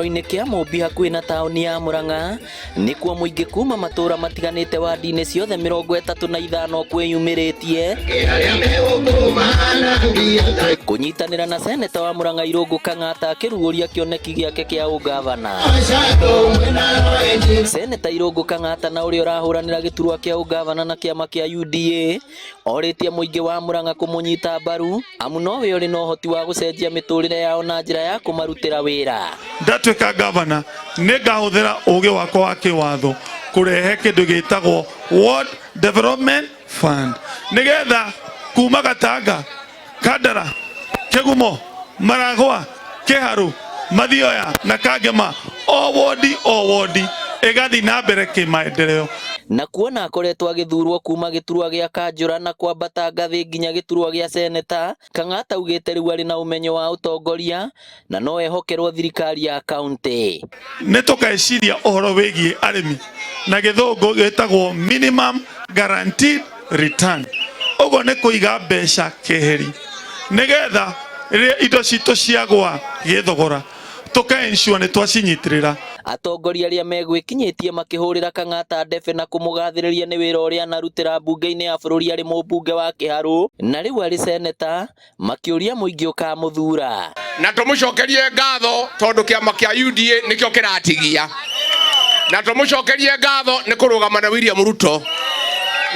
kiharo-ini kia Mũmbi hakuhĩ na taũni ya Murang'a nĩkuo mũingĩ kuma matũra matiganĩte wadi-inĩ ciothe 35 kwĩyumĩrĩtie kũnyitanĩra na seneta wa Murang'a Irũngũ Kang'ata akĩrugũria kĩoneki gĩake kĩa ũgavana. Seneta Irũngũ Kang'ata na ũrĩa ũrahũranĩra gĩturwa kĩa ũgavana na kĩama kĩa UDA orĩtie mũingĩ wa Murang'a kũmũnyita mbaru amu nowe ũrĩ na ũhoti wa gũcenjia mĩtũrĩre yao na njĩra ya kũmarutĩra wĩra. Ndatuĩka gavana nĩngahũthĩra ũgĩ wakwa wa kĩwatho kũrehe kĩndũ gĩtagwo Ward Development Fund nĩgetha kuma Gatanga, Kandara, Kĩgumo, Maragwa, Kĩharũ, Mathioya na Kangema o wodi ĩgathi na mbere kĩmaendeleo. Na kuona akoretwo agĩthurwo kuma gĩturwa gĩa Kanjũra na kwambata ngathĩ nginya gĩturwa gĩa seneta, Kang'ata augĩte rĩu arĩ na ũmenyo wa ũtongoria na no ehokerwo thirikari ya kaunti. Nĩtũkeciria ũhoro wĩgiĩ arĩmi na gĩthũngũ gĩtagwo minimum guaranteed return. Ũguo nĩ kũiga mbeca keheri nĩgetha rĩrĩa indo citũ ciagwa gĩthogora tũka-ensure nĩtwacinyitĩrĩra. Atongoria arĩa megwĩkinyĩtie makĩhũrĩra Kang'ata ndebe na kũmũgathĩrĩria nĩ wĩra ũrĩa anarutĩra mbunge-inĩ ya bũrũri arĩ mũmbunge wa Kĩharũ na rĩu arĩ seneta makĩũria mũingĩ ũkamũthura. Na tũmũcokerie ngatho tondũ kĩama kĩa UDA nĩkĩo kĩratigia, na tũmũcokerie ngatho nĩ kũrũgama na William Ruto,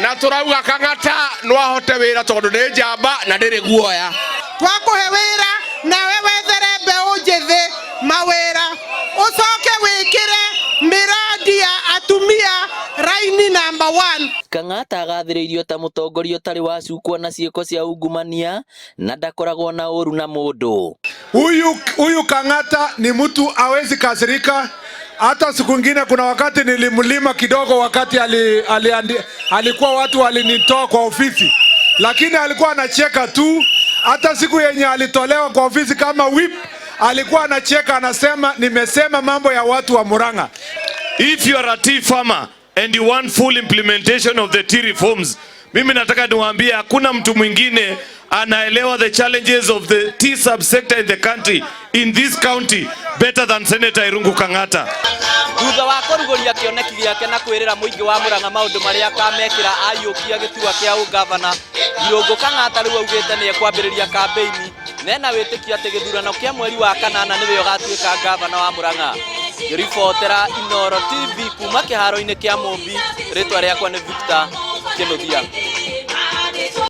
na tũrauga Kang'ata no ahote wĩra tondũ nĩ njamba na ndĩrĩ guoya. Twakũhe wĩra nawe wethere mbeũ njĩthĩ mawĩra ucoke wĩkĩre miradi ya atumia raini number 1. Kang'ata agathĩrĩirio ta mũtongoria ũtarĩ wacukwo na ciĩko cia ungumania na ndakoragwo na ũru na mũndũ. Huyu Kang'ata ni mtu hawezi kasirika. Hata siku nyingine kuna wakati nilimlima kidogo wakati alikuwa watu walinitoa kwa ofisi, lakini alikuwa anacheka tu. Hata siku yenye alitolewa kwa ofisi kama whip alikuwa anacheka, anasema nimesema mambo ya watu wa Murang'a. If you are a tea farmer and you want full implementation of the tea reforms, mimi nataka niwaambie hakuna mtu mwingine anaelewa the challenges of the tea subsector in the country, in this county, better than Senator Irũngũ Kang'ata. Thutha wa kũrugũria kĩoneki gĩake na kwĩrĩra mũingĩ wa Murang'a maũndũ marĩa akamekĩra aiyũkia gĩturwa kĩa ũgavana, Irũngũ Kang'ata rĩu augĩte nĩ ekwambĩrĩria kambĩini na ena wĩtĩkia atĩ gĩthurano kĩa mweri wa kanana nĩwe ũgatuĩka gavana wa Murang'a. Ngĩribotera Inooro TV kuma kĩharo-inĩ kĩa Mũmbi, rĩtwa rĩakwa nĩ Victor Kĩnũthia.